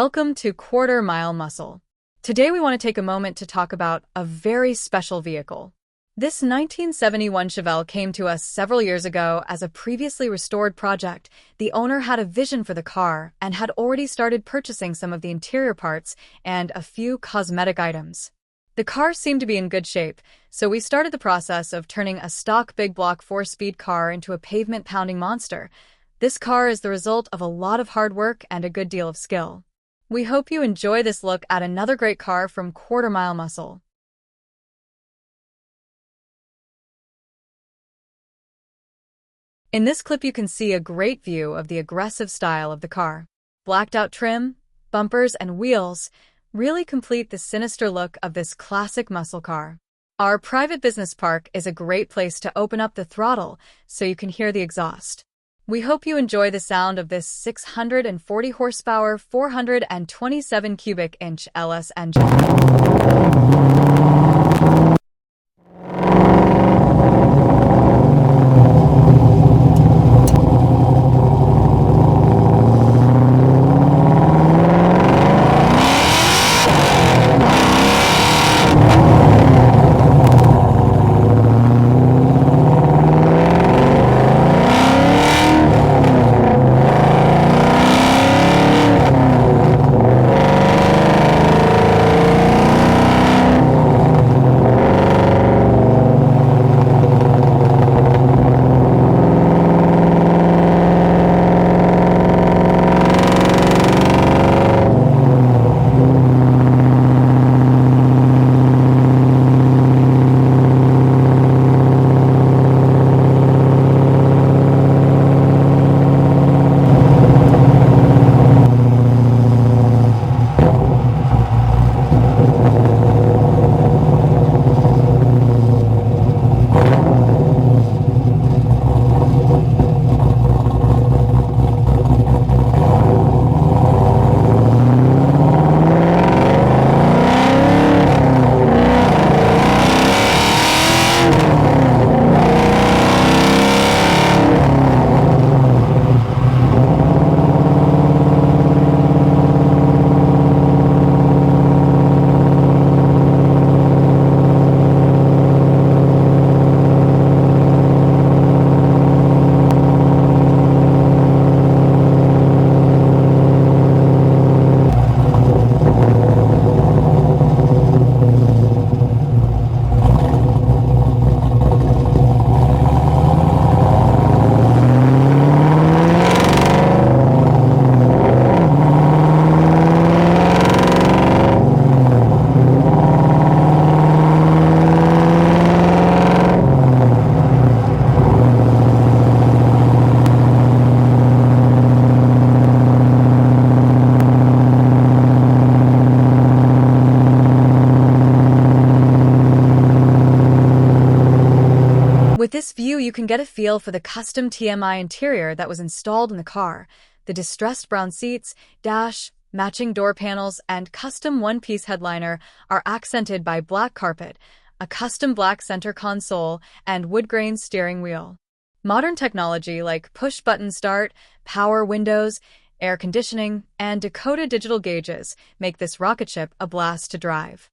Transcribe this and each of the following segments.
Welcome to Quarter Mile Muscle. Today we want to take a moment to talk about a very special vehicle. This 1971 Chevelle came to us several years ago as a previously restored project. The owner had a vision for the car and had already started purchasing some of the interior parts and a few cosmetic items. The car seemed to be in good shape, so we started the process of turning a stock big block 4-speed car into a pavement-pounding monster. This car is the result of a lot of hard work and a good deal of skill. We hope you enjoy this look at another great car from Quarter Mile Muscle. In this clip you can see a great view of the aggressive style of the car. Blacked out trim, bumpers, and wheels really complete the sinister look of this classic muscle car. Our private business park is a great place to open up the throttle so you can hear the exhaust. We hope you enjoy the sound of this 640 horsepower, 427 cubic inch LS engine. With this view, you can get a feel for the custom TMI interior that was installed in the car. The distressed brown seats, dash, matching door panels, and custom one-piece headliner are accented by black carpet, a custom black center console, and wood-grain steering wheel. Modern technology like push-button start, power windows, air conditioning, and decoded digital gauges make this rocket ship a blast to drive.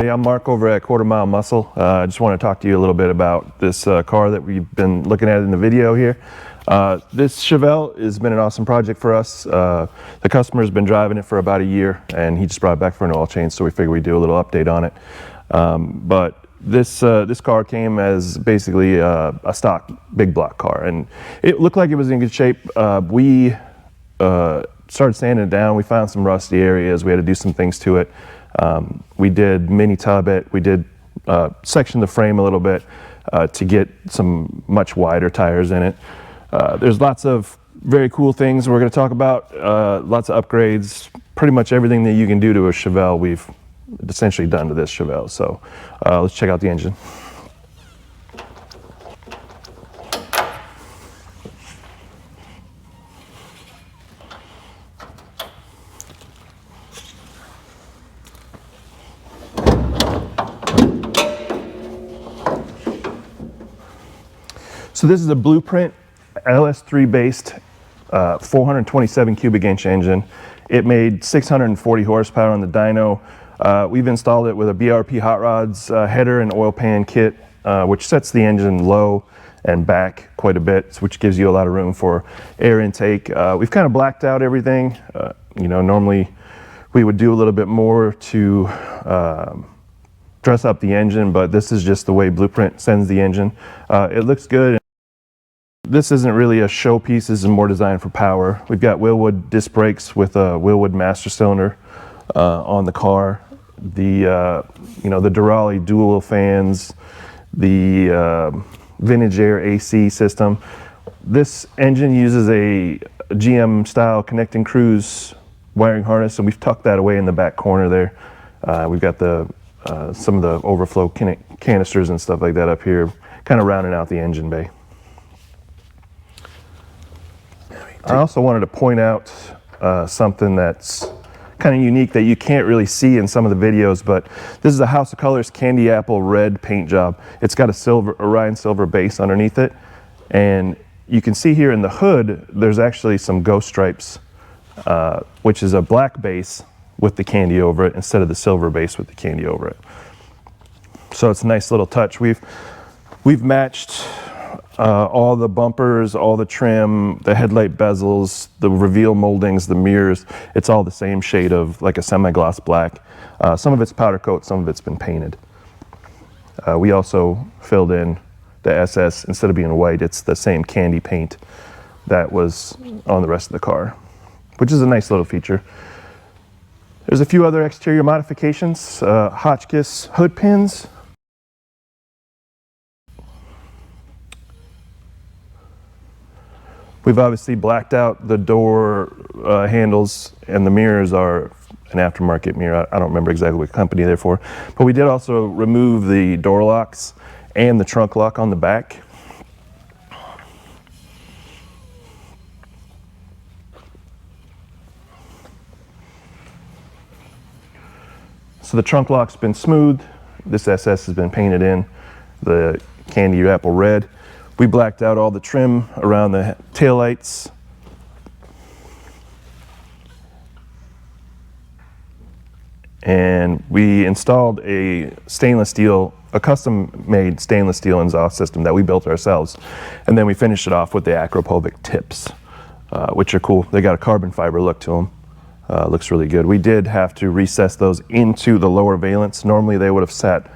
Hey, I'm Mark over at Quarter Mile Muscle. I just want to talk to you a little bit about this car that we've been looking at in the video here. This Chevelle has been an awesome project for us. The customer's been driving it for about a year, and he just brought it back for an oil change, so we figured we'd do a little update on it. But this car came as basically a stock big block car, and it looked like it was in good shape. We started sanding it down. We found some rusty areas. We had to do some things to it. We did mini tub it. We did section the frame a little bit to get some much wider tires in it. There's lots of very cool things we're going to talk about. Lots of upgrades. Pretty much everything that you can do to a Chevelle, we've essentially done to this Chevelle. So let's check out the engine. So this is a Blueprint LS3 based 427 cubic inch engine. It made 640 horsepower on the dyno. We've installed it with a BRP Hot Rods header and oil pan kit, which sets the engine low and back quite a bit, which gives you a lot of room for air intake. We've kind of blacked out everything. Normally we would do a little bit more to dress up the engine, but this is just the way Blueprint sends the engine. It looks good. This isn't really a showpiece. This is more designed for power. We've got Wilwood disc brakes with a Wilwood master cylinder on the car. The the Durali dual fans, the Vintage Air AC system. This engine uses a GM style connecting cruise wiring harness, and we've tucked that away in the back corner there. We've got some of the overflow canisters and stuff like that up here, kind of rounding out the engine bay. I also wanted to point out something that's kind of unique that you can't really see in some of the videos, but this is a House of Colors candy apple red paint job. It's got a Orion silver base underneath it, and you can see here in the hood there's actually some ghost stripes, which is a black base with the candy over it instead of the silver base with the candy over it. So it's a nice little touch. We've matched all the bumpers, all the trim, the headlight bezels, the reveal moldings, the mirrors. It's all the same shade of like a semi-gloss black. Some of it's powder coat, some of it's been painted. We also filled in the SS. Instead of being white, it's the same candy paint that was on the rest of the car, which is a nice little feature. There's a few other exterior modifications. Hotchkiss hood pins. We've obviously blacked out the door handles, and the mirrors are an aftermarket mirror. I don't remember exactly what company they're for, but we did also remove the door locks and the trunk lock on the back. So the trunk lock's been smooth. This SS has been painted in the candy apple red. We blacked out all the trim around the taillights. And we installed a custom-made stainless steel exhaust system that we built ourselves. And then we finished it off with the Acropovic tips, which are cool. They got a carbon fiber look to them. Looks really good. We did have to recess those into the lower valence. Normally they would have sat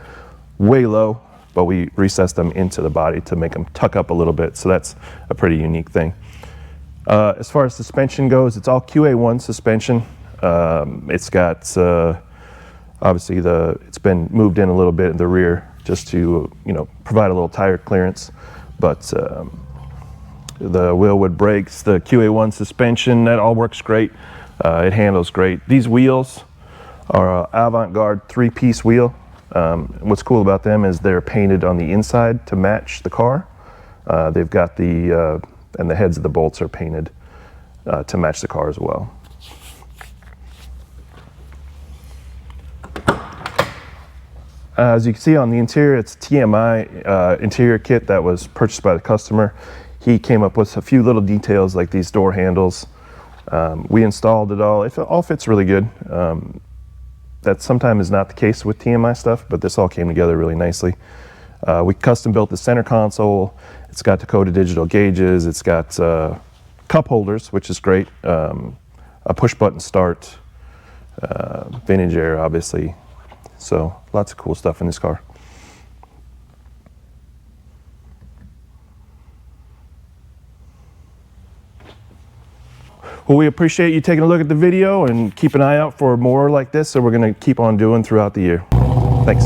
way low, but we recessed them into the body to make them tuck up a little bit. So that's a pretty unique thing. As far as suspension goes, it's all QA1 suspension. It's got, obviously it's been moved in a little bit in the rear just to, provide a little tire clearance. But the Wilwood brakes, the QA1 suspension, that all works great. It handles great. These wheels are Avant-Garde 3-piece wheel. What's cool about them is they're painted on the inside to match the car. They've got and the heads of the bolts are painted to match the car as well. As you can see on the interior, it's TMI interior kit that was purchased by the customer. He came up with a few little details like these door handles. We installed it all. It all fits really good. That sometimes is not the case with TMI stuff, but this all came together really nicely. We custom built the center console. It's got Dakota digital gauges. It's got cup holders, which is great. A push button start, vintage air, obviously. So lots of cool stuff in this car. Well, we appreciate you taking a look at the video and keep an eye out for more like this that we're going to keep on doing throughout the year. Thanks.